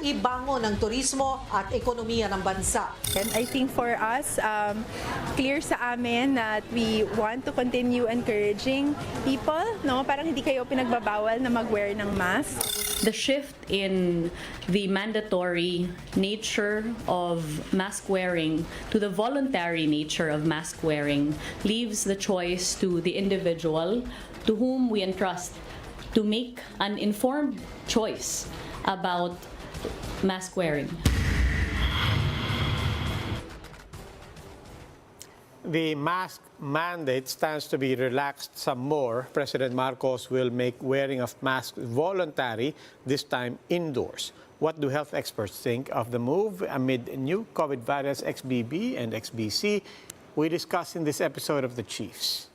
ibangon ang turismo at ekonomiya ng bansa. And I think for us, clear sa amin that we want to continue encouraging people, no? Parang hindi kayo pinagbabawal na mag-wear ng mask. The shift in the mandatory nature of mask wearing to the voluntary nature of mask wearing leaves the choice to the individual to whom we entrust to make an informed choice about mask wearing. The mask mandate stands to be relaxed some more. President Marcos will make wearing of masks voluntary, this time indoors. What do health experts think of the move amid new COVID variants XBB and XBC? We discuss in this episode of The Chiefs.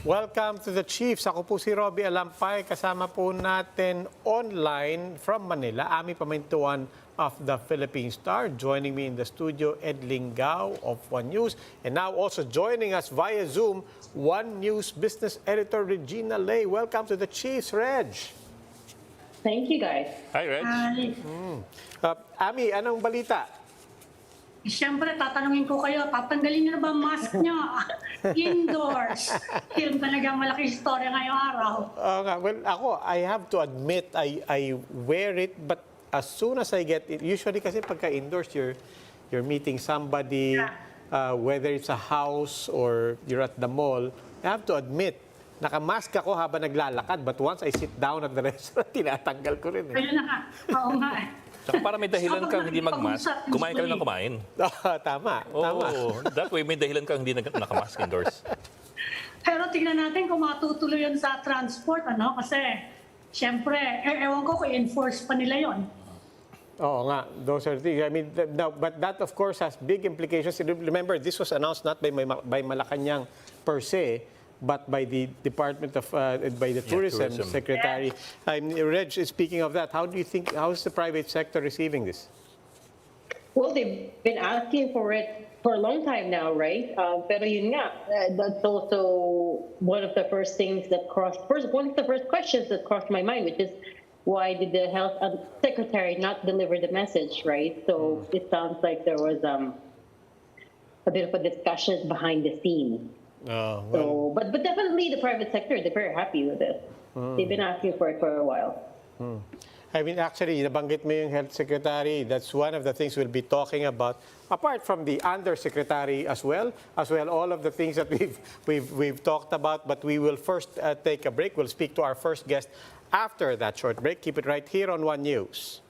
Welcome to The Chiefs. Ako po si Roby Alampay. Kasama po natin online from Manila, Ami Pamintuan of the Philippine Star. Joining me in the studio, Ed Lingao of One News. And now also joining us via Zoom, One News Business Editor Regina Lay. Welcome to The Chiefs, Reg. Thank you, guys. Hi, Reg. Ami, anong balita? Siyempre, tatanungin ko kayo, tatanggalin niyo na ba ang mask niyo? Indoors. Film talagang malaking istorya ngayong araw. Well, I have to admit, I wear it, but as soon as I get it, usually kasi pagka indoors, you're meeting somebody, whether it's a house or you're at the mall, I have to admit, nakamask ako habang naglalakad, but once I sit down at the restaurant, tinatanggal ko rin. Ayun na nga. Oo nga eh. Saka para may dahilan kang hindi mag-mask, kumain ka rin ng kumain. Tama. That way may dahilan kang hindi nakamask indoors. Pero tingnan natin kung matutuloy yun sa transport, ano? Kasi, siyempre, ewan ko kung enforce pa nila yon. Oo nga, those are things. I mean, but that of course has big implications. Remember, this was announced not by Malacanang per se, but by the Department of, by the Tourism Secretary. Reg, speaking of that, how do you think, how is the private sector receiving this? Well, they've been asking for it for a long time now, right? Pero yun nga, that's also one of the first things that one of the first questions that crossed my mind, which is, why did the health secretary not deliver the message, right? So it sounds like there was a bit of a discussion behind the scenes. But definitely the private sector, they're very happy with it. They've been asking for it for a while. I mean, actually, nabanggit mo yung health secretary. That's one of the things we'll be talking about. Apart from the undersecretary as well, all of the things that we've talked about. But we will first take a break. We'll speak to our first guest after that short break. Keep it right here on One News.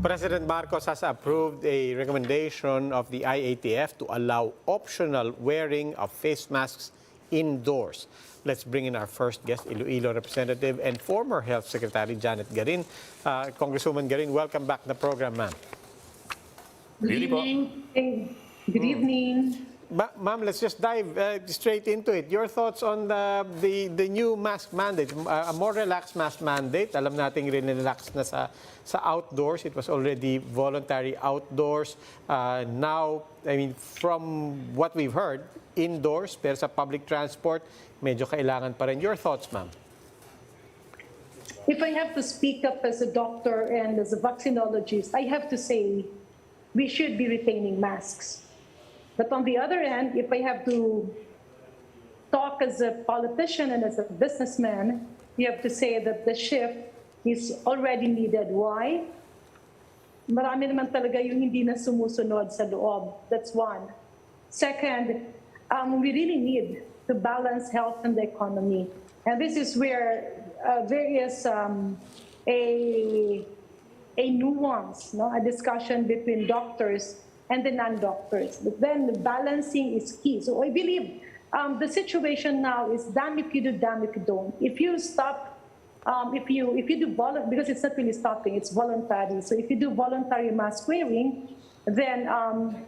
President Marcos has approved a recommendation of the IATF to allow optional wearing of face masks indoors. Let's bring in our first guest, Iloilo Representative and former Health Secretary Janette Garin. Congresswoman Garin, welcome back to the program, ma'am. Good evening. Good evening. Ma'am, let's just dive straight into it. Your thoughts on the new mask mandate, a more relaxed mask mandate. Alam natin rin-relax na sa outdoors. It was already voluntary outdoors. Now, I mean, from what we've heard, indoors, pero sa public transport, medyo kailangan pa rin. Your thoughts, ma'am? If I have to speak up as a doctor and as a vaccinologist, I have to say we should be retaining masks. But on the other hand, if I have to talk as a politician and as a businessman, you have to say that the shift is already needed. Why? Marami naman talaga yung hindi na sumusunod sa loob. That's one. Second, we really need to balance health and the economy. And this is where there is a nuance, no? A discussion between doctors and the non-doctors. But then the balancing is key. So I believe the situation now is damn if you do, damn if you don't. If you stop, if you do because it's not really stopping, it's voluntary. So if you do voluntary mask wearing, then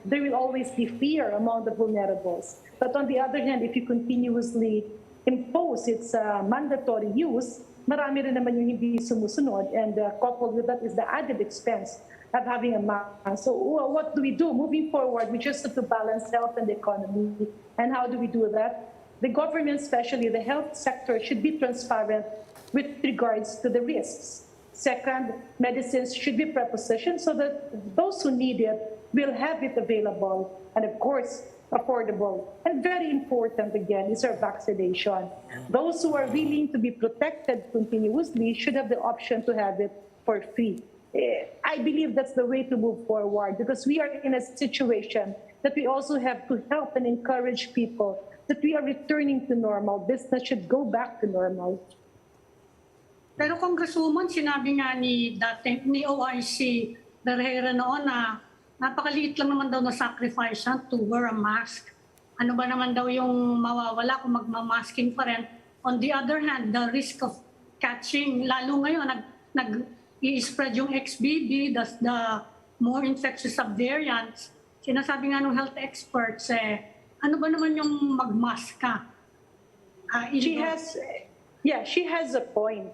there will always be fear among the vulnerables. But on the other hand, if you continuously impose its mandatory use, marami rin naman yung hindi sumusunod, and coupled with that is the added expense of having a mask. So what do we do? Moving forward, we just have to balance health and the economy. And how do we do that? The government, especially the health sector, should be transparent with regards to the risks. Second, medicines should be prepositioned so that those who need it will have it available, and of course, affordable. And very important, again, is our vaccination. Those who are willing to be protected continuously should have the option to have it for free. I believe that's the way to move forward, because we are in a situation that we also have to help and encourage people that we are returning to normal. Business should go back to normal. Pero Congresswoman, sinabi nga ni OIC Berhera noon na napakaliit lang naman daw na sacrifice to wear a mask. Ano ba naman daw yung mawawala kung magmamasking pa rin? On the other hand, the risk of catching, lalo ngayon, nag-i-spread yung XBB, the more infectious subvariants. Sinasabi nga ng health experts, ano ba naman yung magmask ka? She has a point.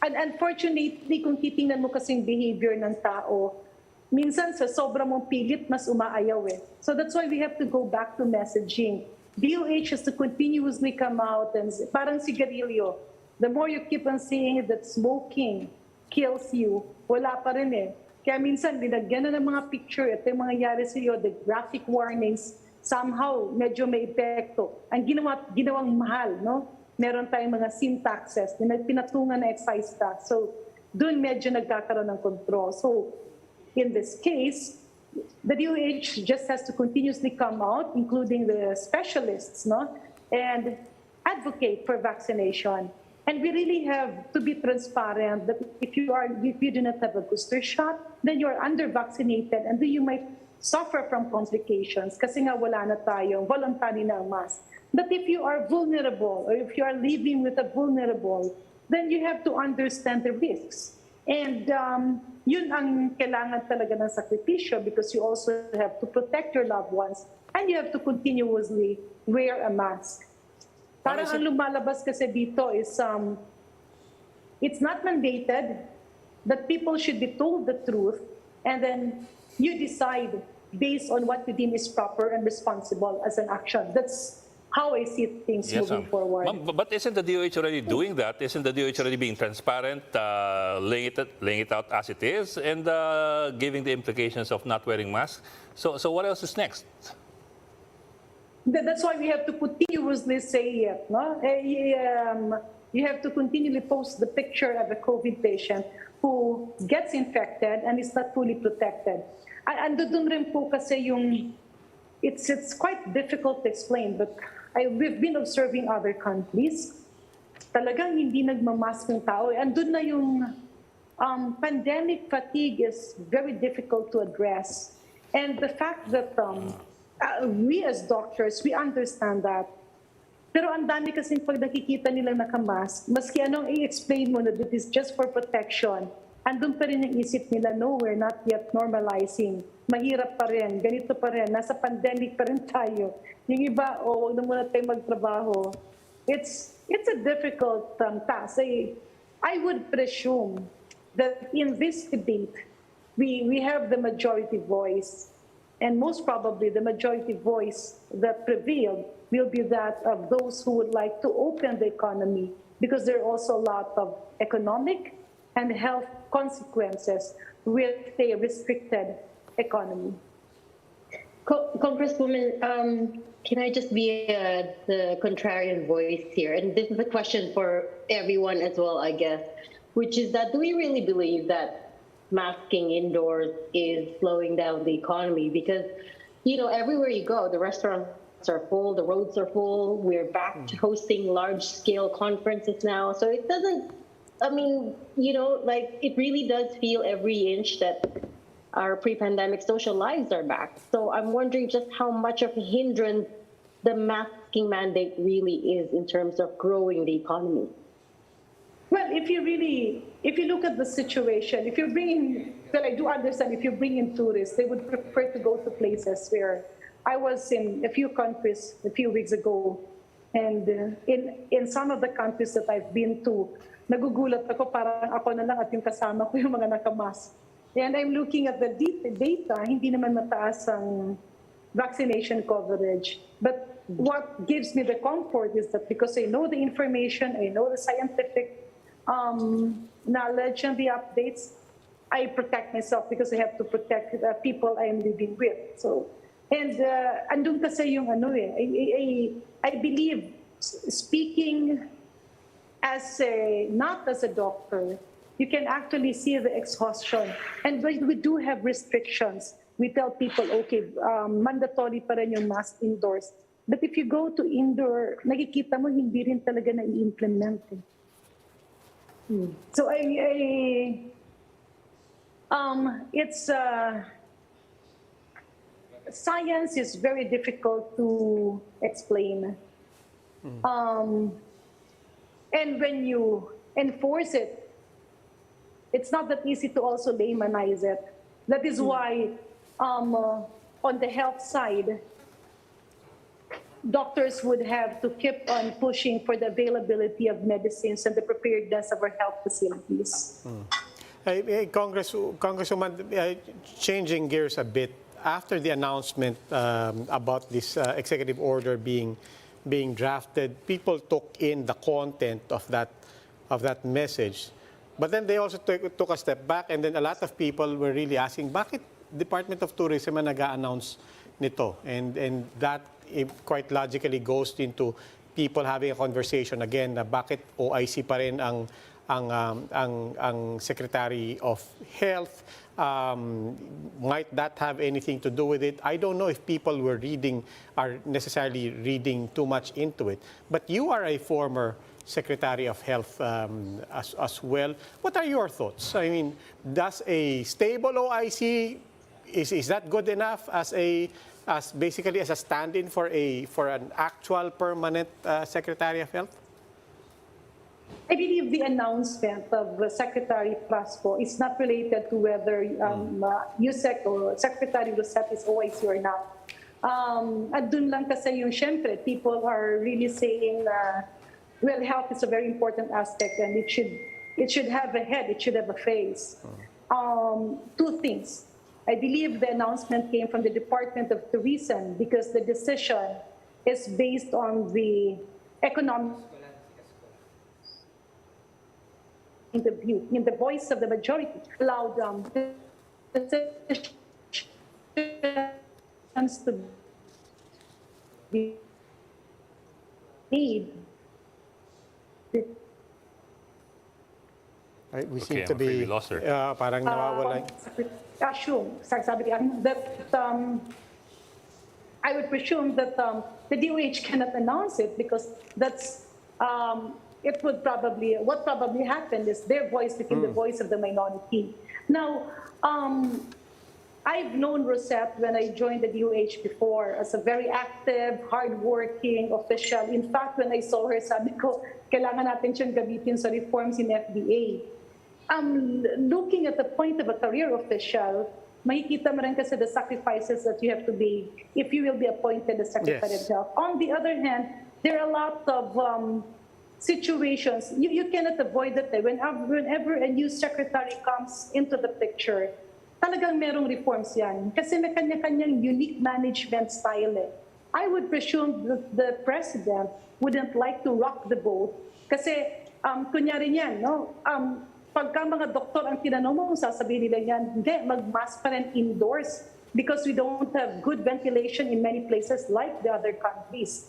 And unfortunately, kung titingnan mo kasing behavior ng tao, minsan sa sobra mong pilit, mas umaayaw eh. So that's why we have to go back to messaging. DOH has to continuously come out and parang sigarilyo. The more you keep on saying that smoking kills you, wala pa rin eh. Kaya minsan, binagyan na ng mga picture, ito yung mangyayari sa iyo, the graphic warnings, somehow medyo may epekto. Ang ginawang mahal, no? Meron tayong mga syntaxes, pinatungan na excise tax. So, doon medyo nagkakaroon ng control. So, in this case, the DOH just has to continuously come out, including the specialists, no, and advocate for vaccination. And we really have to be transparent that if you do not have a booster shot, then you are under-vaccinated and then you might suffer from complications kasi nga wala na tayong voluntary na mask. But if you are vulnerable or if you are living with a vulnerable, then you have to understand the risks. And yun ang kailangan talaga ng sakripisyo, because you also have to protect your loved ones and you have to continuously wear a mask. Parang ang lumalabas kasi dito is, it's not mandated, that people should be told the truth and then you decide based on what you deem is proper and responsible as an action. That's how I see things moving forward. But isn't the DOH already doing that? Isn't the DOH already being transparent, laying it out as it is, and giving the implications of not wearing masks? So what else is next? That's why we have to continuously say it. No? You have to continually post the picture of a COVID patient who gets infected and is not fully protected. Andun rin po kasi yung, it's quite difficult to explain, but we've been observing other countries. Talagang hindi nagmamask ng tao. Andun na yung pandemic fatigue is very difficult to address. And the fact that we as doctors, we understand that. Pero ang dami kasing pag nakikita nilang nakamask, maski anong i-explain mo na that is just for protection, andun pa rin yung isip nila, no, we're not yet normalizing. Mahirap pa rin, ganito pa rin, nasa pandemic pa rin tayo. Yung iba, wag na muna tayo magtrabaho. It's a difficult task. I would presume that in this debate, we have the majority voice, and most probably the majority voice that prevailed will be that of those who would like to open the economy, because there are also a lot of economic and health consequences with a restricted economy. Congresswoman, can I just be the contrarian voice here? And this is a question for everyone as well, I guess, which is that do we really believe that masking indoors is slowing down the economy? Because, you know, everywhere you go, the restaurants are full, the roads are full, we're back to hosting large-scale conferences now. So it doesn't, I mean, you know, like it really does feel every inch that our pre-pandemic social lives are back. So I'm wondering just how much of a hindrance the masking mandate really is in terms of growing the economy. Well, if you look at the situation, if you bring in, well, I do understand if you bring in tourists, they would prefer to go to places where I was in a few countries a few weeks ago, and in some of the countries that I've been to, nagugulat ako, parang ako na lang at yung kasama ko yung mga nakamask. And I'm looking at the data, hindi naman mataas ang vaccination coverage. But what gives me the comfort is that because I know the information, I know the scientific knowledge and the updates, I protect myself because I have to protect the people I am living with. So, and andun kasi yung ano I believe, speaking as not as a doctor, you can actually see the exhaustion. And we do have restrictions. We tell people, okay, mandatory pa rin yung mask indoors. But if you go to indoor, nakikita mo hindi rin talaga na-i-implement. So it's science is very difficult to explain. And when you enforce it, it's not that easy to also laymanize it. That is why on the health side, doctors would have to keep on pushing for the availability of medicines and the preparedness of our health facilities. Congresswoman, changing gears a bit, after the announcement about this executive order being drafted, people took in the content of that message. But then they also took a step back, and then a lot of people were really asking, bakit Department of Tourism ang nag-a-announce nito? And that quite logically goes into people having a conversation again na bakit OIC pa rin ang Secretary of Health. Might that have anything to do with it? I don't know if people are necessarily reading too much into it. But you are a former Secretary of Health as well. What are your thoughts? I mean, does a stable OIC, is that good enough as basically as a stand-in for an actual permanent Secretary of Health? I believe the announcement of Secretary Plasco is not related to whether USEC or Secretary Rosette is OIC or not. At dun lang kasi yung syempre, people are really saying well, health is a very important aspect, and it should have a head, it should have a face. Two things. I believe the announcement came from the Department of Tourism because the decision is based on the economic interview in the voice of the majority allowed decisions to be made. We seem Okay, to I'm afraid be we lost her. parang nawawala. Assume, sabi that I would presume that the DOH cannot announce it because that's what probably happened is their voice became the voice of the minority. Now, I've known Rosette when I joined the DOH before as a very active, hardworking official. In fact, when I saw her, sabi ko, kailangan natin siyang gamitin sa reforms in FDA. looking at the point of a career official, makikita mo rin kasi the sacrifices that you have to be if you will be appointed as Secretary Yes. of Health. On the other hand, there are a lot of situations. You cannot avoid it. Whenever a new secretary comes into the picture, talagang merong reforms yan. Kasi may kanya-kanyang unique management style. I would presume that the President wouldn't like to rock the boat. Kasi, kunyari yan, no? Pagka mga doktor ang tinanong mo, sasabihin nila yan, hindi, mag-mask pa rin indoors because we don't have good ventilation in many places like the other countries.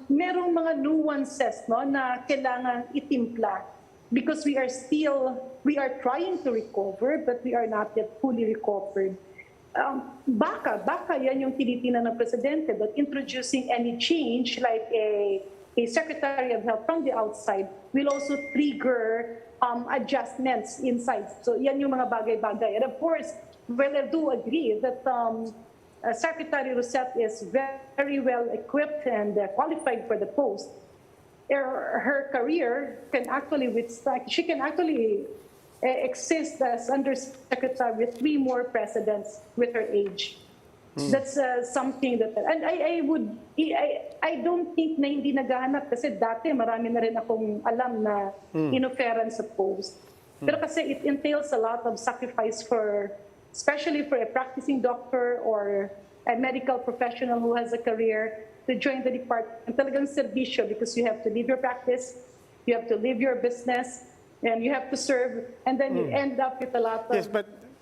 Merong mga nuances, no, na kailangan itimpla because we are trying to recover, but we are not yet fully recovered. Baka yan yung tinitingnan ng Presidente, but introducing any change like a Secretary of Health from the outside will also trigger adjustments inside. So yan yung mga bagay-bagay. And of course, well, I do agree that Secretary Rosette is very well equipped and qualified for the post. Her career can actually she can actually exist as undersecretary with 3 more presidents with her age. That's something that, and I don't think na hindi naghahanap kasi dati marami na rin akong alam na inoferan sa post. Pero kasi it entails a lot of sacrifice especially for a practicing doctor or a medical professional who has a career to join the department. Talagang serbisyo because you have to leave your practice, you have to leave your business, and you have to serve, and then you end up with a lot of Yes,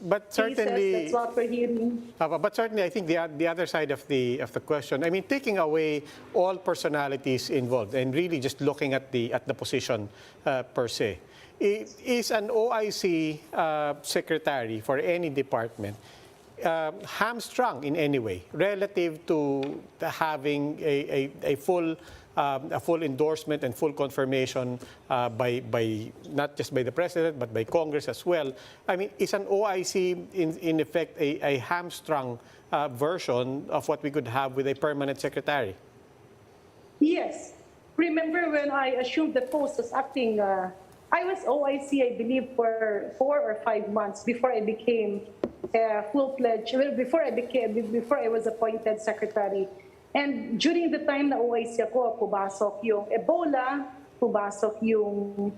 but certainly, that's what we're hearing. but certainly, I think the other side of the question. I mean, taking away all personalities involved and really just looking at the position per se, is an OIC secretary for any department hamstrung in any way relative to having a full endorsement and full confirmation by not just by the President but by Congress as well. I mean, is an OIC in effect a hamstrung version of what we could have with a permanent secretary? Yes. Remember when I assumed the post as acting, I was OIC, I believe, for 4 or 5 months before I became full-fledged, before I was appointed secretary. And during the time na OIC ako, pumasok yung Ebola, pumasok yung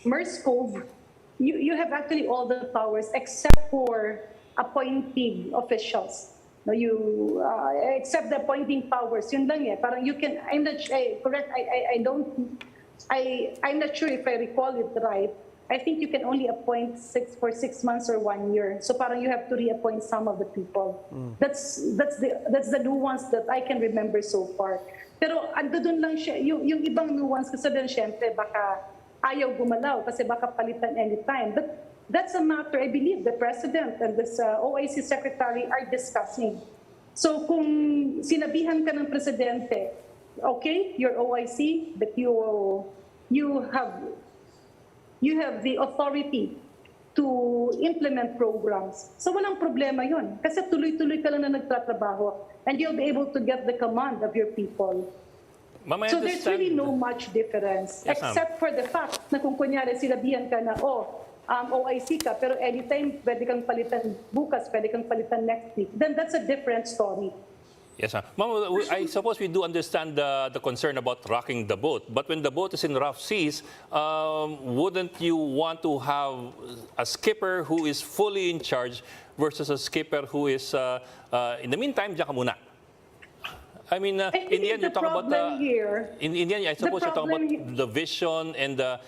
MERS-CoV. You have actually all the powers except for appointing officials. No, except the appointing powers. Yun lang eh. Parang you can, I'm not sure if I recall it right. I think you can only appoint for 6 months or 1 year. So parang you have to reappoint some of the people. That's the nuance that I can remember so far. Pero ando dun lang siya, yung ibang nuance kasi din syempre baka ayaw gumalaw kasi baka palitan anytime. But that's a matter, I believe the President and this OIC Secretary are discussing. So kung sinabihan ka ng Presidente, okay, you're OIC, but you have the authority to implement programs. So walang problema yun. Kasi tuloy-tuloy ka lang na nagtatrabaho and you'll be able to get the command of your people. Ma'am, I So there's understand. really no much difference, Yes, ma'am. except for the fact na kung kunyari sinabihan ka na, OIC ka, pero anytime pwede kang palitan bukas, pwede kang palitan next week, then that's a different story. Yes, ma'am. Ma'am, I suppose we do understand the concern about rocking the boat. But when the boat is in rough seas, wouldn't you want to have a skipper who is fully in charge versus a skipper who is, in the meantime, diyan ka muna? I mean, in the end, you talk about in the end, I suppose you talk about the vision and the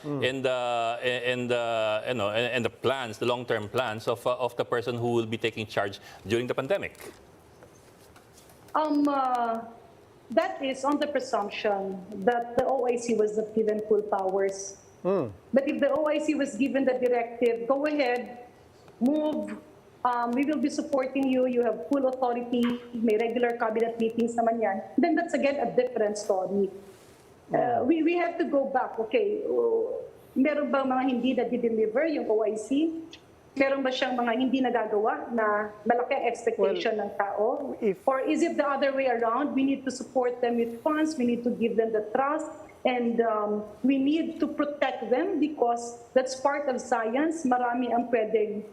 plans, the long-term plans of the person who will be taking charge during the pandemic. That is on the presumption that the OIC was not given full powers. But if the OIC was given the directive, go ahead, move, we will be supporting you, you have full authority, may regular cabinet meetings naman yan, then that's again a different story. We have to go back, okay, meron ba mga hindi na deliver yung OIC? Meron ba siyang mga hindi nagagawa na malaki ang expectation ng tao? Or is it the other way around? We need to support them with funds, we need to give them the trust, And we need to protect them because that's part of science. Marami ang pwedeng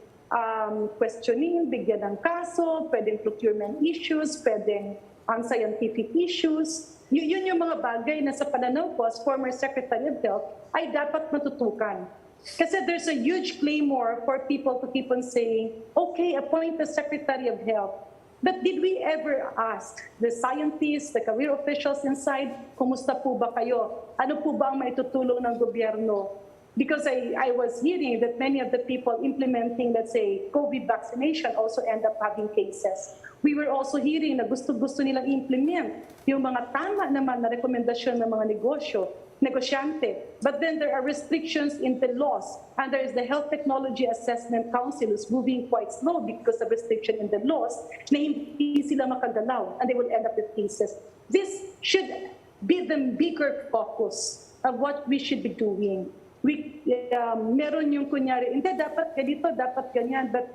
questioning, bigyan ng kaso, pwedeng procurement issues, pwedeng unscientific issues. Yun yung mga bagay na sa pananaw ko as former Secretary of Health ay dapat matutukan. Kasi there's a huge claymore for people to keep on saying, okay, appoint the Secretary of Health. But did we ever ask the scientists, the career officials inside, kumusta po ba kayo? Ano po ba ang maitutulong ng gobyerno? Because I was hearing that many of the people implementing, let's say, COVID vaccination also end up having cases. We were also hearing na gusto nilang implement yung mga tama naman na rekomendasyon ng mga negosyante. But then there are restrictions in the laws, and there is the Health Technology Assessment Council who's moving quite slow because of restriction in the laws na hindi sila makagalaw, and they will end up with cases. This should be the bigger focus of what we should be doing. Meron yung kunyari, hindi dapat ganito, dapat ganyan, but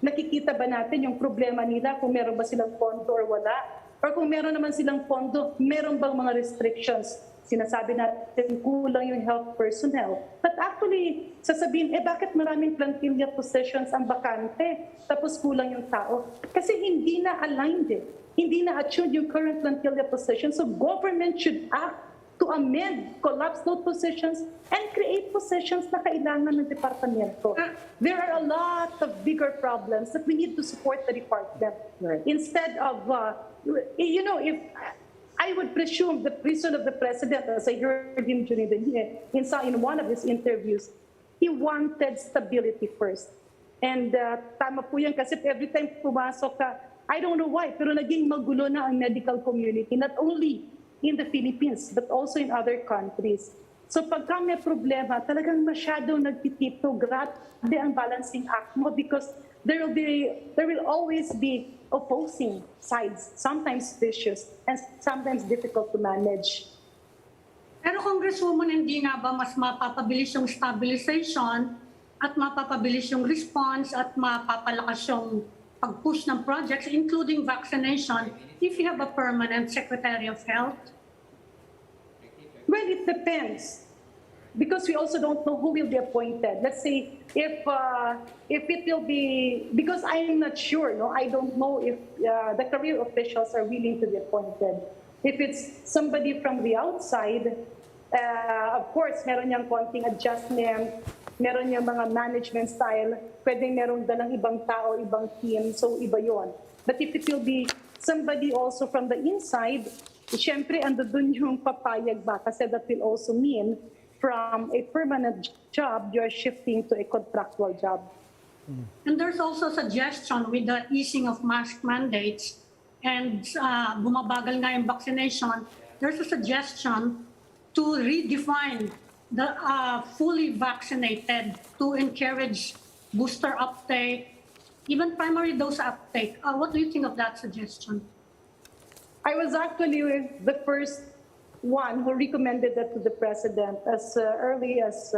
nakikita ba natin yung problema nila kung meron ba silang pondo or wala? Or kung meron naman silang pondo, meron bang mga restrictions? Sinasabi natin kulang yung health personnel. But actually, sasabihin, bakit maraming plantilla positions ang bakante? Tapos kulang yung tao. Kasi hindi na aligned eh. Hindi na attuned yung current plantilla positions. So government should act to amend, collapse those positions, and create positions na kailangan ng departamento. There are a lot of bigger problems that we need to support the department. Right. Instead of, if I would presume the reason of the president, as I heard him during the year, in one of his interviews, he wanted stability first. And tama po yan kasi every time pumasok ka, I don't know why, pero naging magulo na ang medical community, not only in the Philippines, but also in other countries. So pagka may problema, talagang masyadong nagtitipto, grabe ang balancing act mo because there will always be opposing sides, sometimes vicious and sometimes difficult to manage. Pero Congresswoman, hindi nga ba mas mapapabilis yung stabilization at mapapabilis yung response at mapapalakas yung pag-push ng projects, including vaccination, if you have a permanent Secretary of Health? Well, it depends. Because we also don't know who will be appointed. Let's say if it will be, because I'm not sure, I don't know if the career officials are willing to be appointed. If it's somebody from the outside, of course, meron niyang konting adjustment, meron niyang mga management style, pwedeng meron dalang ibang tao, ibang team, so iba yon. But if it will be somebody also from the inside, siyempre ando dun yung papayag ba kasi that will also mean from a permanent job, you're shifting to a contractual job. And there's also suggestion with the easing of mask mandates and bumabagal nga yung vaccination, there's a suggestion to redefine the fully vaccinated to encourage booster uptake, even primary dose uptake. What do you think of that suggestion? I was actually the first one who recommended that to the president as early as,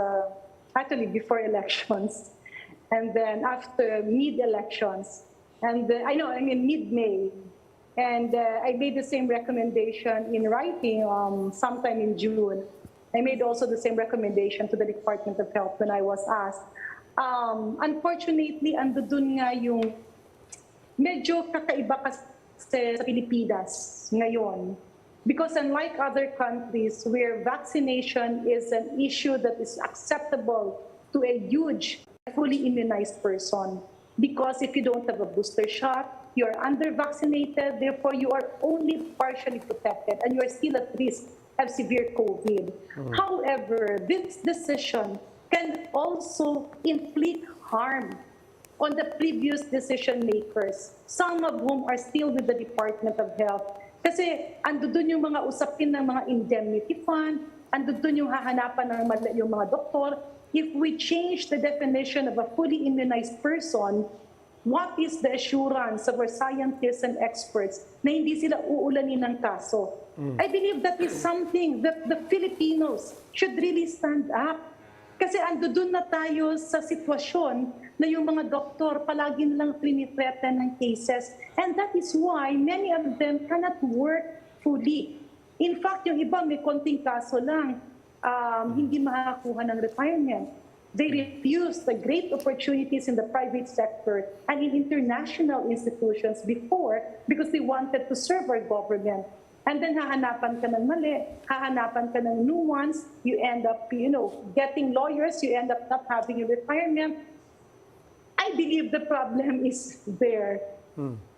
actually before elections, and then after mid-elections, and mid-May. And I made the same recommendation in writing sometime in June. I made also the same recommendation to the Department of Health when I was asked. Unfortunately, ando dun nga yung medyo kakaiba kasi sa Pilipinas ngayon. Because unlike other countries where vaccination is an issue that is acceptable to a huge, fully immunized person. Because if you don't have a booster shot, you are under-vaccinated, therefore you are only partially protected and you are still at risk of severe COVID. However, this decision can also inflict harm on the previous decision makers, some of whom are still with the Department of Health. Kasi ando dun yung mga usapin ng mga indemnity fund, ando dun yung hahanapan ng yung mga doktor. If we change the definition of a fully immunized person, what is the assurance of our scientists and experts na hindi sila uulanin ng kaso? I believe that is something that the Filipinos should really stand up. Kasi ando dun na tayo sa sitwasyon na yung mga doktor palagi nilang trinithreaten ng cases. And that is why many of them cannot work fully. In fact, yung iba may konting kaso lang, hindi makakuha ng retirement. They refused the great opportunities in the private sector and in international institutions before because they wanted to serve our government. And then hahanapan ka ng mali, hahanapan ka ng new ones, you end up, getting lawyers, you end up not having a retirement. I believe the problem is there.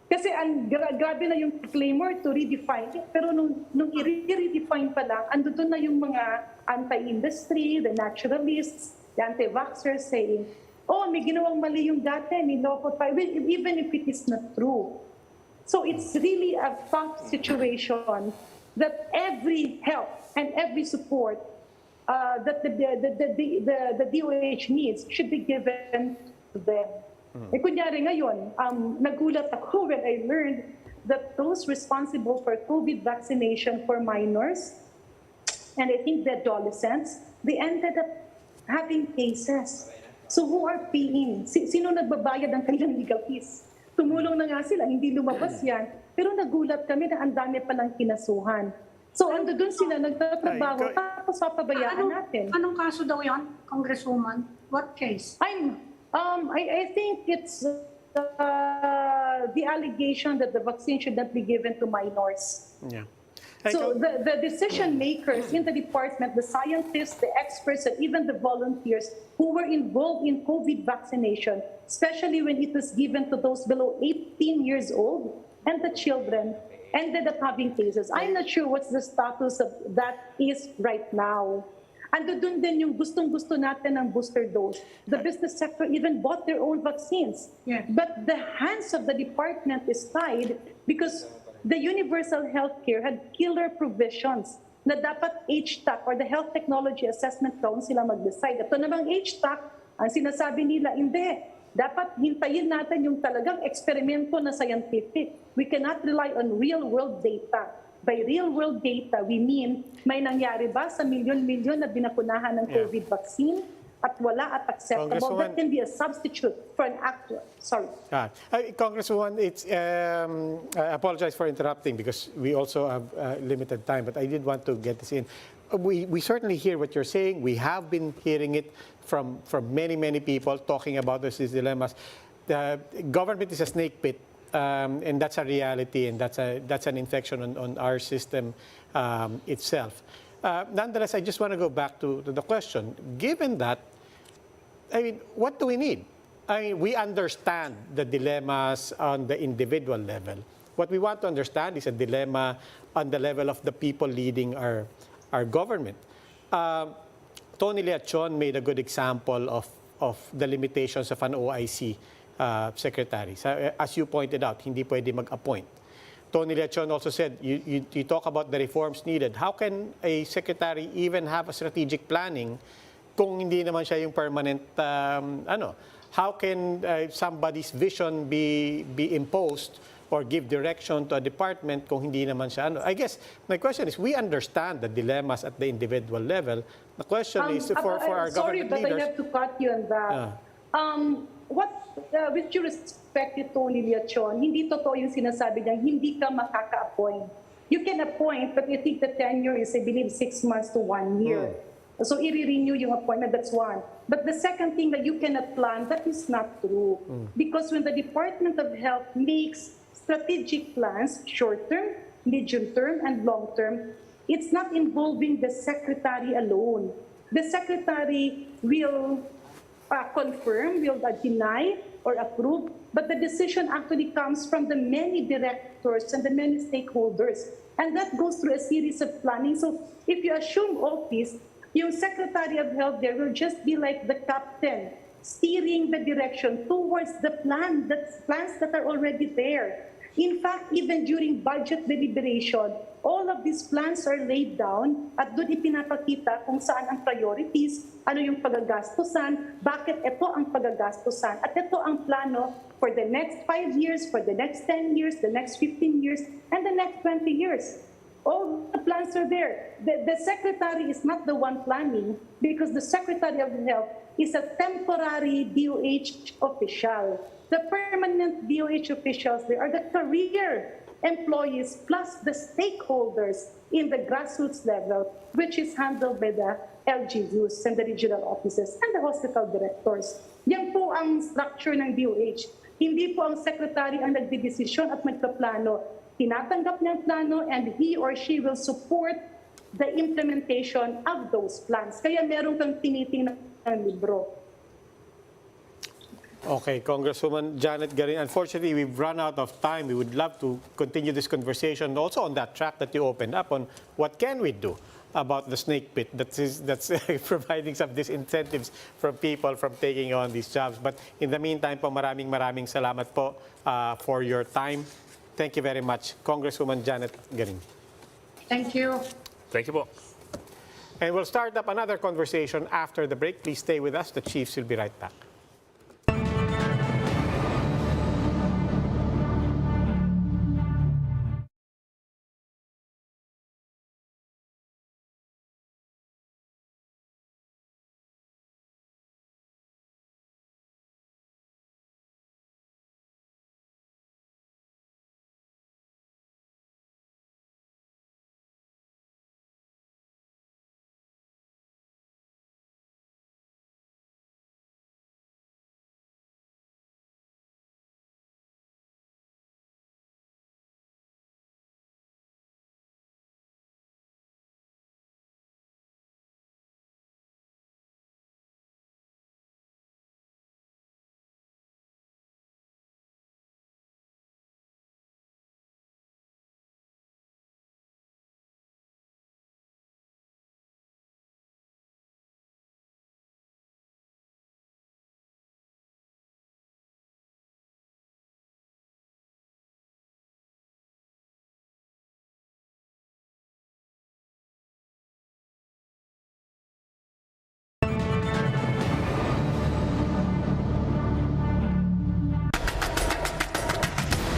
Kasi grabe na yung claimer to redefine it, pero nung i-redefine pa lang, ando doon na yung mga anti-industry, the naturalists, the anti-vaxxers saying, oh, may ginawang mali yung dati, niloko tayo, even if it is not true. So it's really a tough situation that every help and every support that the DOH needs should be given to them. Eh, kunyari ngayon, nagulat ako when I learned that those responsible for COVID vaccination for minors, and I think the adolescents, they ended up having cases. So who are paying? Sino nagbabayad ng kanilang legal fees? Tumulong na nga sila, hindi lumabas yan. Pero nagulat kami na ang dami palang kinasuhan. So ando doon sila nagtatrabaho, tapos papabayaan natin. Anong kaso daw yan, Congresswoman? What case? I think it's the allegation that the vaccine should not be given to minors. Yeah. So the decision makers in the department, the scientists, the experts, and even the volunteers who were involved in COVID vaccination, especially when it was given to those below 18 years old and the children, ended up having cases. I'm not sure what's the status of that is right now. Ando dun din yung gustong-gusto natin ng booster dose. The business sector even bought their own vaccines. Yeah. But the hands of the department is tied because the universal healthcare had killer provisions na dapat HTAC or the Health Technology Assessment Council ang mag-decide. Ito namang HTAC, ang sinasabi nila, hindi. Dapat hintayin natin yung talagang eksperimento na scientific. We cannot rely on real-world data. By real-world data, we mean may nangyari ba sa milyon-milyon na binakunahan ng COVID vaccine at wala at acceptable? That can be a substitute for an actual. Sorry. Congresswoman, I apologize for interrupting because we also have limited time, but I did want to get this in. We certainly hear what you're saying. We have been hearing it from many people talking about these dilemmas. The government is a snake pit. And that's a reality, and that's an infection on our system itself. Nonetheless, I just want to go back to the question. Given that, I mean, what do we need? I mean, we understand the dilemmas on the individual level. What we want to understand is a dilemma on the level of the people leading our government. Tony Leachon made a good example of the limitations of an OIC secretary. As you pointed out, hindi pwede mag-appoint. Tony Leachon also said, you talk about the reforms needed. How can a secretary even have a strategic planning kung hindi naman siya yung permanent, How can somebody's vision be imposed or give direction to a department kung hindi naman siya, I guess my question is, we understand the dilemmas at the individual level. The question is for our government leaders. Sorry, but I have to cut you on that. With due respect to Tony Leachon, hindi totoo yung sinasabi niya, hindi ka makaka-appoint. You can appoint, but I think the tenure is, I believe, 6 months to 1 year. So i-renew yung appointment, that's one. But the second thing that you cannot plan, that is not true. Because when the Department of Health makes strategic plans, short-term, medium-term, and long-term, it's not involving the secretary alone. The secretary will confirm, will deny or approve, but the decision actually comes from the many directors and the many stakeholders. And that goes through a series of planning. So if you assume office, yung Secretary of Health there will just be like the captain, steering the direction towards the plans that are already there. In fact, even during budget deliberation, all of these plans are laid down at doon ipinapakita kung saan ang priorities, ano yung pagagastusan, bakit ito ang pagagastusan, at ito ang plano for the next 5 years, for the next 10 years, the next 15 years, and the next 20 years. All the plans are there. The secretary is not the one planning because the Secretary of Health is a temporary DOH official. The permanent DOH officials, they are the career employees plus the stakeholders in the grassroots level, which is handled by the LGUs and the regional offices and the hospital directors. Yan po ang structure ng DOH. Hindi po ang secretary ang nagdidesisyon at magpaplano. Tinatanggap niya ang plano and he or she will support the implementation of those plans. Kaya meron kang tinitingnan ng libro. Okay, Congresswoman Janette Garin, unfortunately, we've run out of time. We would love to continue this conversation also on that track that you opened up on what can we do about the snake pit that's providing some disincentives from people from taking on these jobs. But in the meantime po, maraming salamat po for your time. Thank you very much, Congresswoman Janette Garin. Thank you. Thank you po. And we'll start up another conversation after the break. Please stay with us. The Chiefs will be right back.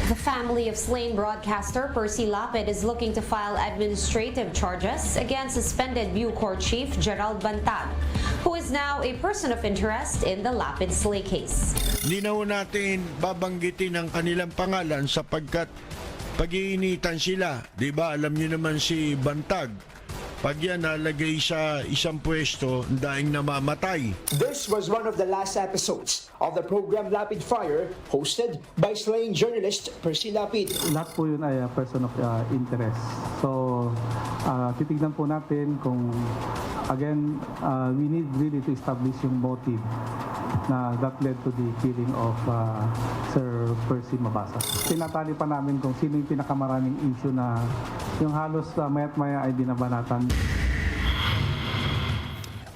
The family of slain broadcaster Percy Lapid is looking to file administrative charges against suspended Bucor Chief Gerald Bantag, who is now a person of interest in the Lapid slay case. Hindi na ho natin babanggitin ang kanilang pangalan sapagkat pag-iinitan sila. Diba, alam niyo naman si Bantag, pag yan nalagay sa isang pwesto, daing namamatay. This was one of the last episodes of the program Lapid Fire, hosted by slain journalist Percy Lapid. Lahat po yun ay person of interest. So, titignan po natin kung, again, we need really to establish yung motive na that led to the killing of Sir Percy Mabasa. Tinatali pa namin kung sino yung pinakamaraming issue na yung halos maya't maya ay binabanatan.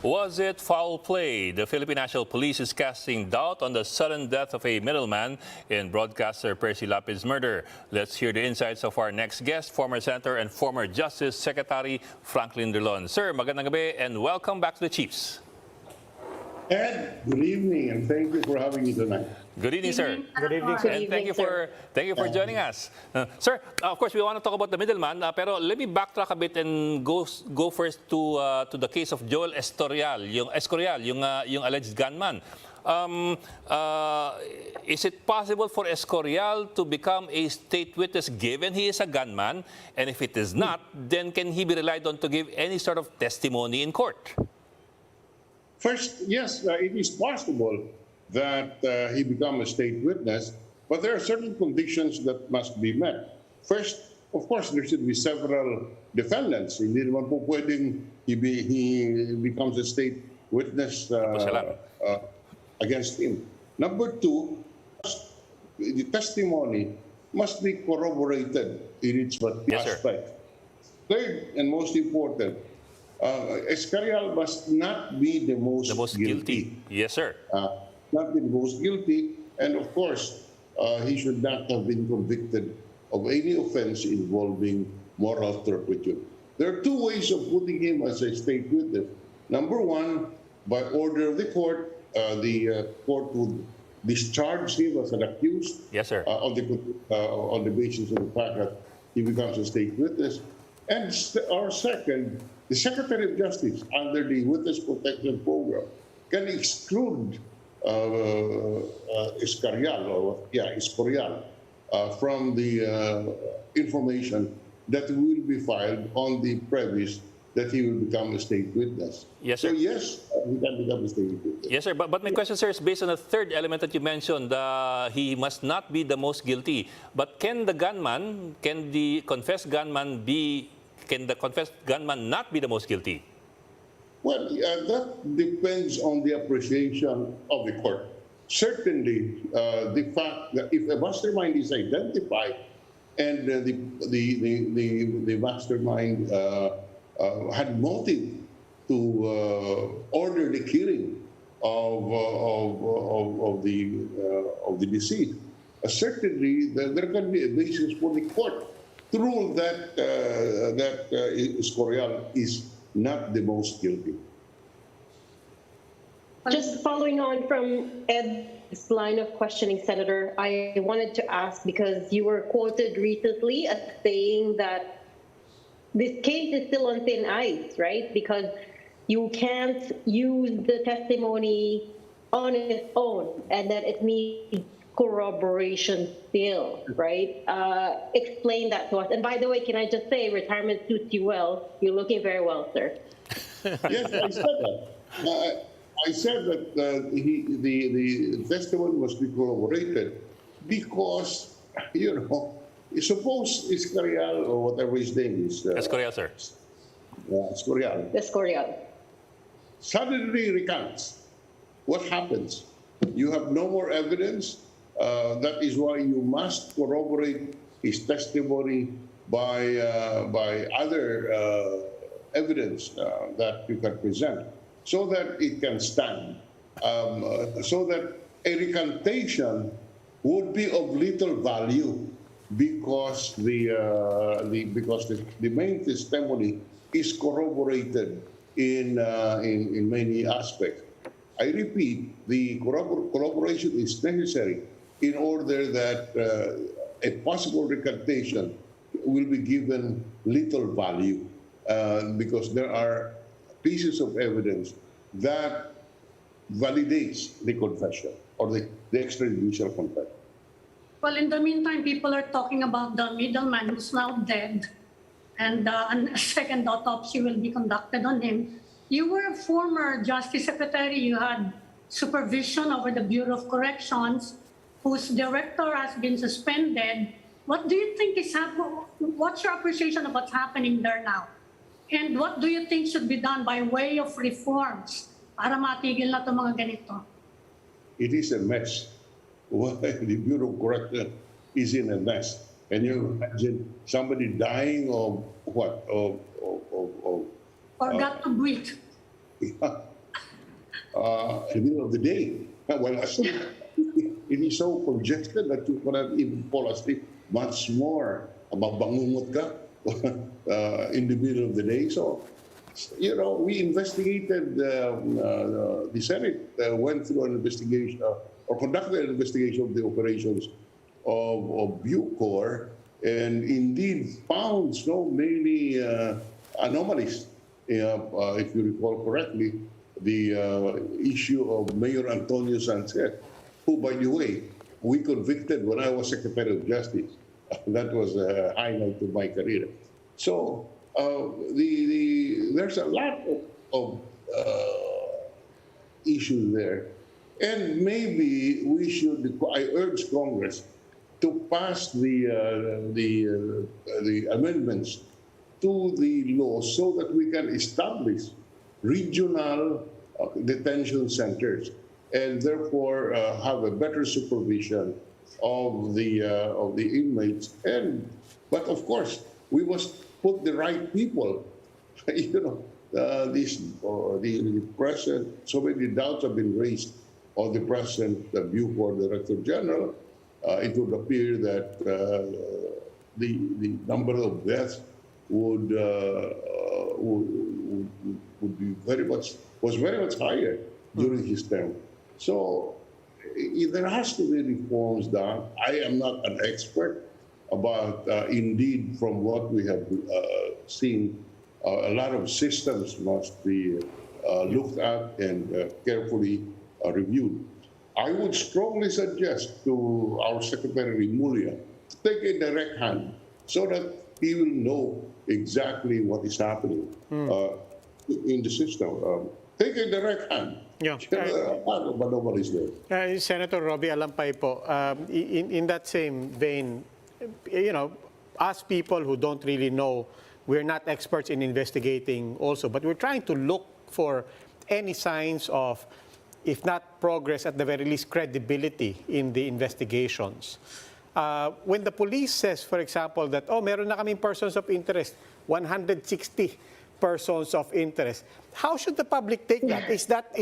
Was it foul play? The Philippine National Police is casting doubt on the sudden death of a middleman in broadcaster Percy Lapid's murder. Let's hear the insights of our next guest, former Senator and former Justice Secretary Frank Drilon. Sir, magandang gabi and welcome back to the Chiefs. Ed, good evening and thank you for having me tonight. Good evening, sir. Good evening, sir. And thank you for joining us. Sir, of course, we want to talk about the middleman, pero let me backtrack a bit and go first to the case of Joel Escorial, yung alleged gunman. Is it possible for Escorial to become a state witness given he is a gunman? And if it is not, then can he be relied on to give any sort of testimony in court? First, yes, it is possible that he become a state witness, but there are certain conditions that must be met. First, of course, there should be several defendants. Hindi naman po pwedeng he becomes a state witness against him. Number two, the testimony must be corroborated in its aspect. Third, and most important, Escorial must not be the most guilty. Yes, sir. Not be the most guilty, and of course, he should not have been convicted of any offense involving moral turpitude. There are two ways of putting him as a state witness. Number one, by order of the court would discharge him as an accused. Yes, sir. On the basis of the fact that he becomes a state witness. And our second, the Secretary of Justice, under the Witness Protection Program, can exclude Escorial from the information that will be filed on the premise that he will become a state witness. Yes, So sir. yes, he can become a state witness. Yes, sir. But my question, sir, is based on the third element that you mentioned. He must not be the most guilty. But can the confessed gunman not be the most guilty? Well, that depends on the appreciation of the court. Certainly, the fact that if a mastermind is identified and the mastermind had motive to order the killing of the deceased, certainly there can be a basis for the court to rule that Escorial is not the most guilty. Just following on from Ed's line of questioning, Senator, I wanted to ask, because you were quoted recently as saying that this case is still on thin ice, right? Because you can't use the testimony on its own and that it needs corroboration still, right? Explain that to us. And by the way, can I just say, retirement suits you well. You're looking very well, sir. Yes, I said that. I said that the testimony must be corroborated because, suppose Escorial or whatever his name is. Escorial, sir. Escorial. Suddenly recants. What happens? You have no more evidence. That is why you must corroborate his testimony by other evidence that you can present, so that it can stand, so that a recantation would be of little value because the main testimony is corroborated in many aspects. I repeat, the corroboration is necessary in order that a possible recantation will be given little value because there are pieces of evidence that validates the confession or the extrajudicial confession. Well, in the meantime, people are talking about the middleman who's now dead, and a second autopsy will be conducted on him. You were a former Justice Secretary. You had supervision over the Bureau of Corrections, whose director has been suspended. What do you think is happening? What's your appreciation of what's happening there now? And what do you think should be done by way of reforms para matigil na itong mga ganito? It is a mess. Well, the Bureau of Corrections is in a mess. Can you imagine somebody dying of what? Got to breathe. In the middle of the day. Well, asleep. It is so congested that you cannot even fall asleep. Much more, mabangungot ka in the middle of the day. So, we investigated, the Senate went through an investigation, or conducted an investigation of the operations of Bucor, and indeed found so many anomalies. If you recall correctly, the issue of Mayor Antonio Sanchez, who, by the way, we convicted when I was Secretary of Justice. That was a highlight of my career. So there's a lot of issues there. And maybe we should, I urge Congress to pass the amendments to the law so that we can establish regional detention centers and therefore have a better supervision of the inmates. But of course, we must put the right people. The present, so many doubts have been raised on the present Bucor Director General. It would appear that the number of deaths would be was very much higher during his term. So there has to be reforms done. I am not an expert about, indeed, from what we have seen, a lot of systems must be looked at and carefully reviewed. I would strongly suggest to our Secretary Mulya take a direct hand so that he will know exactly what is happening in the system. Take a direct hand. Yeah. But nobody's there. Senator Roby Alampay po, in that same vein, us people who don't really know, we're not experts in investigating also, but we're trying to look for any signs of, if not progress, at the very least credibility in the investigations. When the police says, for example, that, meron na kaming persons of interest, 160 persons of interest, how should the public take that? Is that?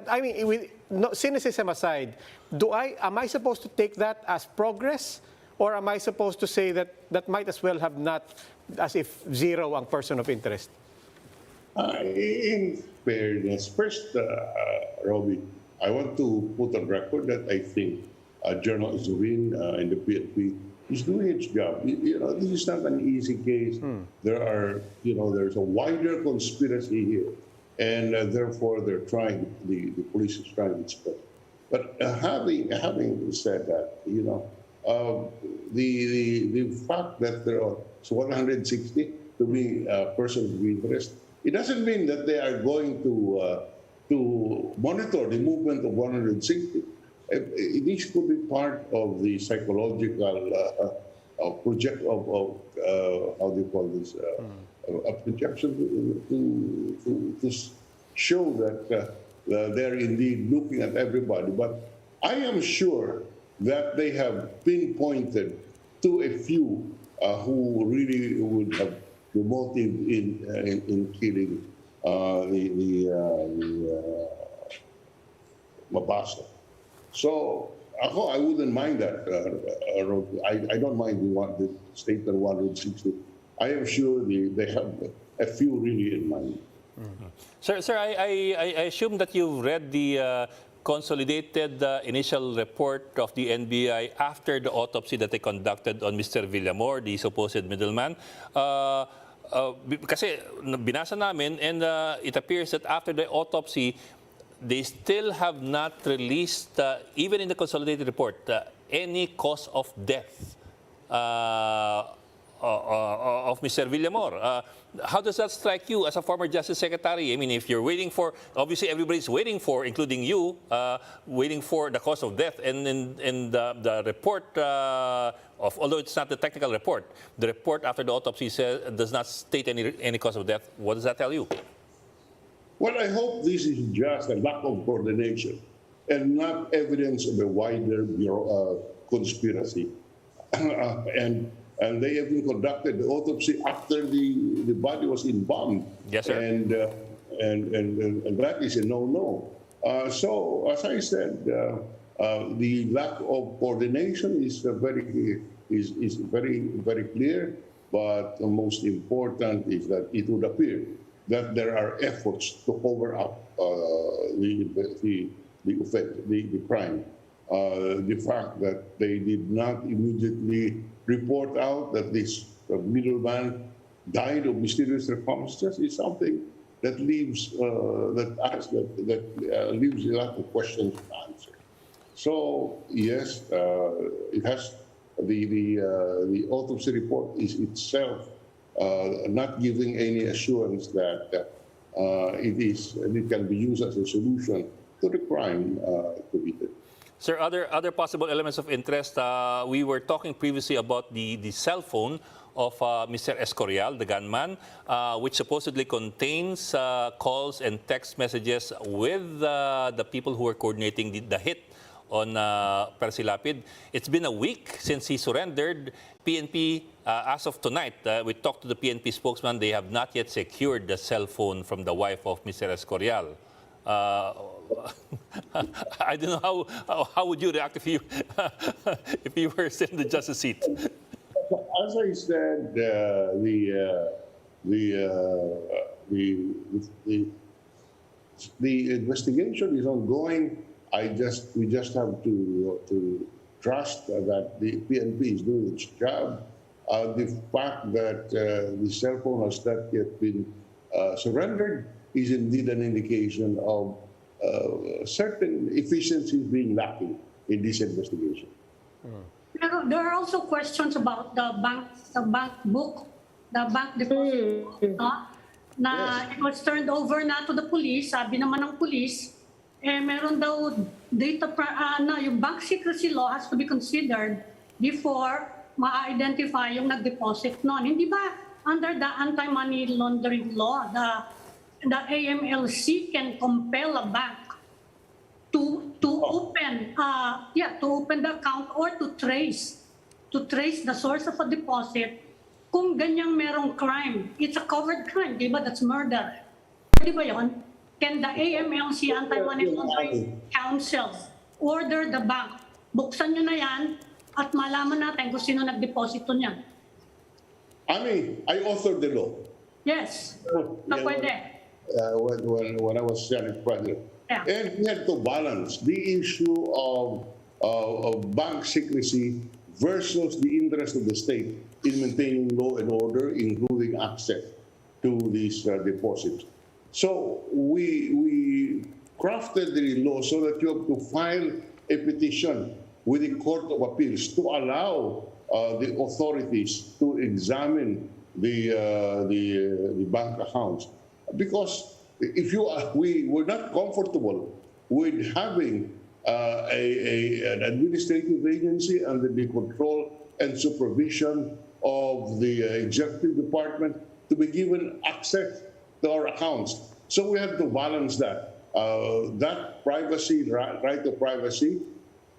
I mean, cynicism aside, am I supposed to take that as progress, or am I supposed to say that might as well have not, as if zero ang person of interest? In fairness, first, Roby, I want to put on record that I think Journalist Win and the PNP is doing its job. This is not an easy case. There's a wider conspiracy here, and therefore they're trying. The police is trying its best. But having said that, the fact that there are 160 to be persons of interest, it doesn't mean that they are going to monitor the movement of 160. This could be part of the psychological project of how do you call this? A projection to show that they're indeed looking at everybody. But I am sure that they have pinpointed to a few who really would have the motive in killing the Mabasa. So I wouldn't mind that. I don't mind the statement 160. I am sure they have a few really in mind. Sir, I assume that you've read the consolidated initial report of the NBI after the autopsy that they conducted on Mr. Villamor, the supposed middleman. Kasi binasa namin, and it appears that after the autopsy, they still have not released, even in the consolidated report, any cause of death of Mr. Villamor. How does that strike you as a former Justice Secretary? I mean, if you're waiting for, obviously everybody's waiting for, including you, waiting for the cause of death, and the report, although it's not the technical report, the report after the autopsy does not state any cause of death. What does that tell you? Well, I hope this is just a lack of coordination and not evidence of a wider conspiracy. And they even conducted the autopsy after the body was embalmed. Yes, sir. And that is a no-no. So, as I said, the lack of coordination is very clear. But the most important is that it would appear that there are efforts to cover up the offense, the crime. The fact that they did not immediately report out that this middleman died of mysterious circumstances is something that leaves leaves a lot of questions to answer. So yes, it has the autopsy report is itself not giving any assurance that it can be used as a solution to the crime committed. Sir, other possible elements of interest, we were talking previously about the cell phone of Mr. Escorial, the gunman, which supposedly contains calls and text messages with the people who were coordinating the hit on Percy Lapid. It's been a week since he surrendered. PNP, as of tonight, we talked to the PNP spokesman, they have not yet secured the cell phone from the wife of Mr. Escorial. I don't know how would you react if you were still in the justice seat. As I said, the investigation is ongoing. We just have to trust that the PNP is doing its job. The fact that the cell phone has not yet been surrendered is indeed an indication of certain efficiencies being lacking in this investigation. There are also questions about the bank book, the bank deposit book, no? Na it was turned over na to the police. Sabi naman ng police, meron daw yung bank secrecy law has to be considered before ma-identify yung nag-deposit noon. Hindi ba under the anti-money laundering law, the AMLC can compel a bank to open the account or to trace the source of a deposit kung ganyang merong crime. It's a covered crime, di ba? That's murder. Di ba yun? Can the AMLC, Anti-Money Laundering Council, order the bank? Buksan nyo na yan at malaman natin kung sino nagdeposito niyan. I authored the law. Yes. Na pwede. When I was Senate President. Yeah. And we had to balance the issue of bank secrecy versus the interest of the state in maintaining law and order, including access to these deposits. So we crafted the law so that you have to file a petition with the Court of Appeals to allow the authorities to examine the bank accounts. Because if we were not comfortable with having an administrative agency under the control and supervision of the executive department to be given access to our accounts. So we had to balance that privacy, right of privacy,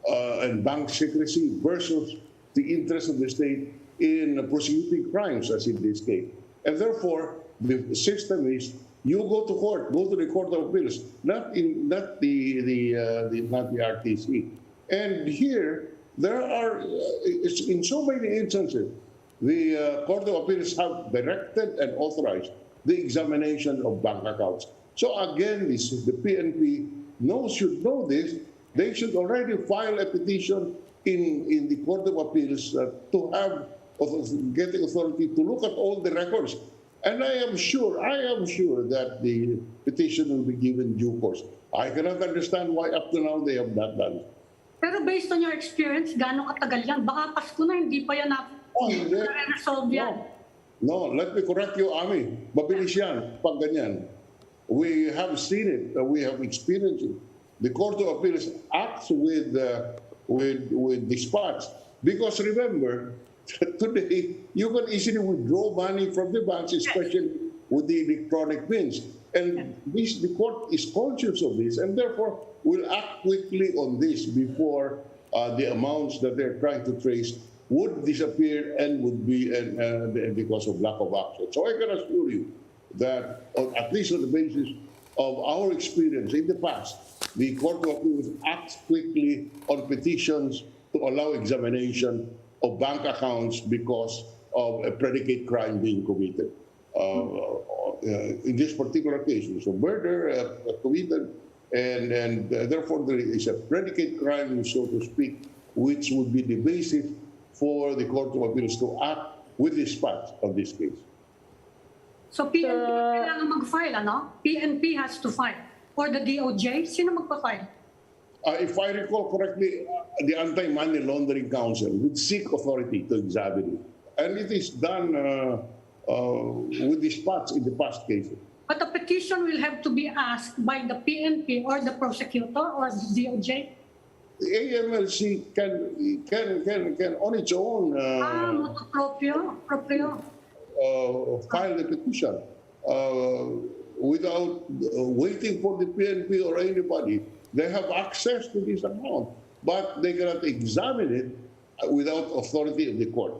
and bank secrecy versus the interest of the state in prosecuting crimes, as in this case. And therefore, the system is you go to court, go to the Court of Appeals, not the RTC. And here there are, in so many instances, the Court of Appeals have directed and authorized the examination of bank accounts. So again, the PNP should know this. They should already file a petition in the Court of Appeals to have getting authority to look at all the records. And I am sure that the petition will be given due course. I cannot understand why up to now they have not done it. Pero based on your experience, gaano katagal yan? Baka Pasko na, hindi pa yan na-resolve yan. No, let me correct you, Ami. Mabilis yan, pag ganyan. We have seen it, we have experienced it. The Court of Appeals acts with dispatch. Because remember, today, you can easily withdraw money from the banks, especially with the electronic means. And the court is conscious of this, and therefore will act quickly on this before the amounts that they're trying to trace would disappear and would be because of lack of action. So I can assure you that, at least on the basis of our experience in the past, the Court of Appeals acts quickly on petitions to allow examination of bank accounts because of a predicate crime being committed. In this particular case, it's a murder committed, and therefore there is a predicate crime, so to speak, which would be the basis for the Court of Appeals to act with dispatch on this case. So PNP kailangan mag-file, ano? PNP has to file. Or the DOJ, sino magpa-file? If I recall correctly, the Anti-Money Laundering Council would seek authority to examine it. And it is done with dispatch in the past cases. But the petition will have to be asked by the PNP or the prosecutor or the DOJ? The AMLC can on its own motu proprio. file the petition without waiting for the PNP or anybody. They have access to this amount, but they cannot examine it without authority of the court.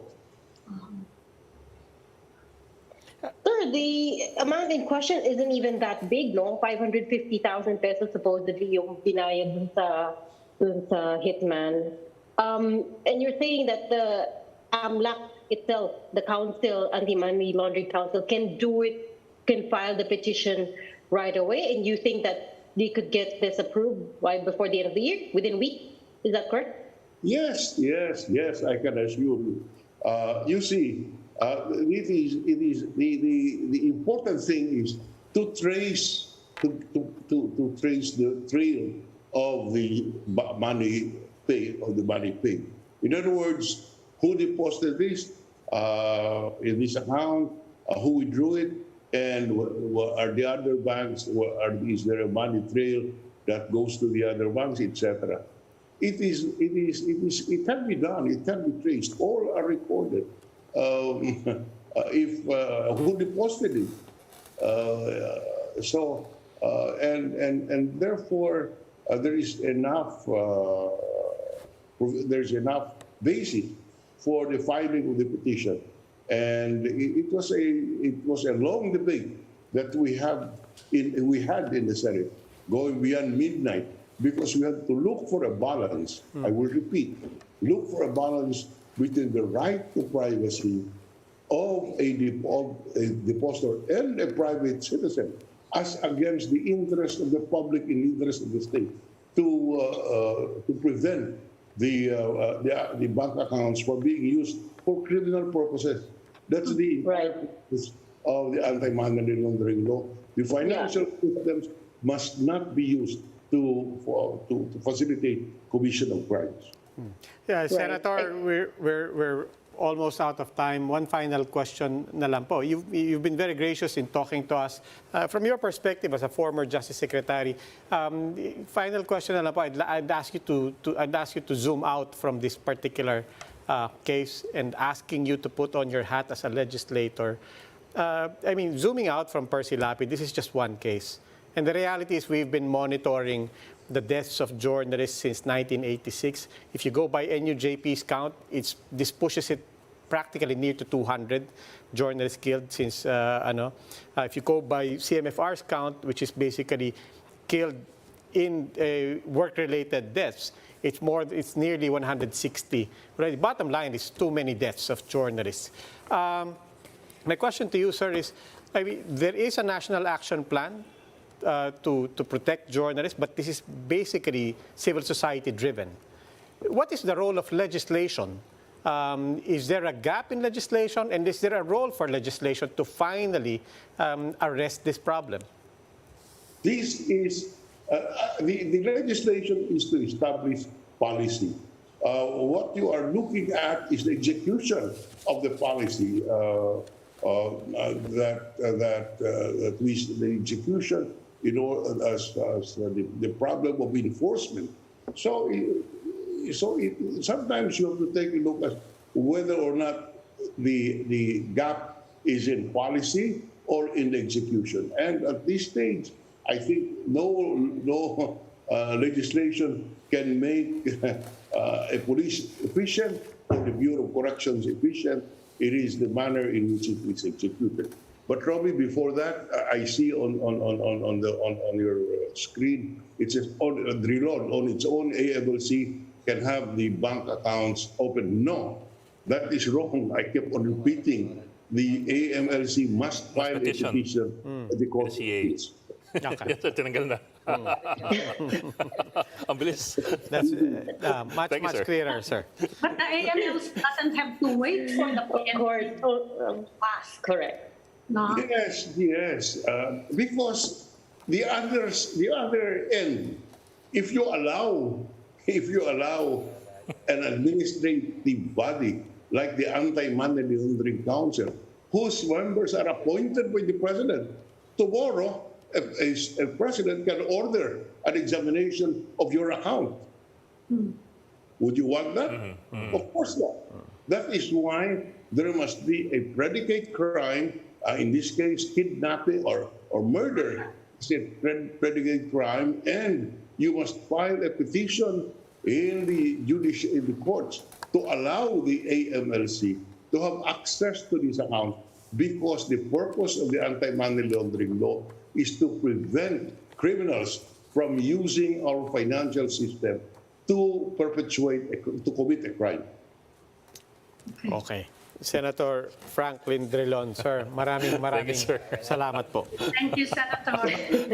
Sir, the amount in question isn't even that big, no? 550,000 pesos supposedly yung binayad dun sa hitman. And you're saying that the AMLAC itself, the council, Anti-Money Laundering Council, can file the petition right away, and you think that they could get this approved before the end of the year, within a week? Is that correct? Yes, I can assure you. You see, it is the important thing is to trace the trail of the money paid. In other words, who deposited this in this account, who withdrew it, and are the other banks, is there a money trail that goes to the other banks, etc. It can be done, it can be traced, all are recorded. Who deposited it. And therefore, there's enough basis for the filing of the petition. And it was a long debate that we had in the Senate, going beyond midnight, because we had to look for a balance. I will repeat, look for a balance between the right to privacy of a depositor and a private citizen, as against the interest of the public and the interest of the state, to prevent the bank accounts from being used for criminal purposes. That's the purpose of the anti-money laundering law. The financial systems must not be used to facilitate commission of crimes. Yeah, Senator, we're almost out of time. One final question na lang po. You've been very gracious in talking to us. From your perspective as a former Justice Secretary, final question na lang po. I'd ask you to zoom out from this particular case and asking you to put on your hat as a legislator. I mean, zooming out from Percy Lapid, this is just one case. And the reality is we've been monitoring the deaths of journalists since 1986. If you go by NUJP's count, this pushes it practically near to 200 journalists killed since, if you go by CMFR's count, which is basically killed in work-related deaths, it's nearly 160. Right? The bottom line is too many deaths of journalists. My question to you, sir, is, there is a national action plan to protect journalists, but this is basically civil society driven. What is the role of legislation? Is there a gap in legislation, and is there a role for legislation to finally arrest this problem? This is, the legislation is to establish policy. What you are looking at is the execution of the policy, the execution, as the problem of enforcement. So sometimes you have to take a look at whether or not the gap is in policy or in the execution. And at this stage, I think no legislation can make a police efficient or the Bureau of Corrections efficient. It is the manner in which it is executed. But Roby, before that, I see on your screen, it says Drilon on its own AMLC can have the bank accounts open. No, that is wrong. I kept on repeating. The AMLC must file a petition at the court. Yes, tinanggal na. Ang bilis. That's much clearer, sir. But the AMLC doesn't have to wait for the court to pass. Correct. No? Yes. Because the other end, if you allow an administrative body like the Anti-Money Laundering Council, whose members are appointed by the president, tomorrow a president can order an examination of your account. Would you want that? Of course not. That is why there must be a predicate crime, in this case kidnapping or murder, is a predicate crime, and you must file a petition in the courts to allow the AMLC to have access to this account, because the purpose of the anti-money laundering law is to prevent criminals from using our financial system to commit a crime. Okay. Senator Franklin Drilon, sir, maraming salamat po. Thank you, Senator.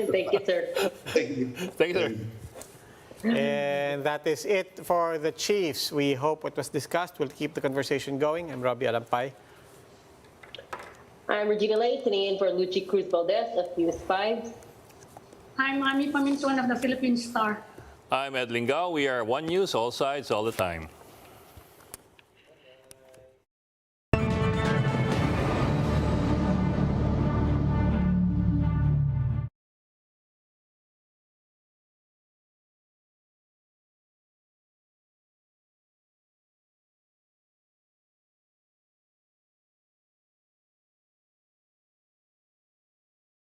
Thank you, sir. Thank you. Thank you, sir. And that is it for the Chiefs. We hope what was discussed will keep the conversation going. I'm Roby Alampay. I'm Regina Lay, sitting in for Luchi Cruz-Valdes of News 5. I'm Pamintuan of the Philippine Star. I'm Ed Lingao. We are One News, all sides, all the time.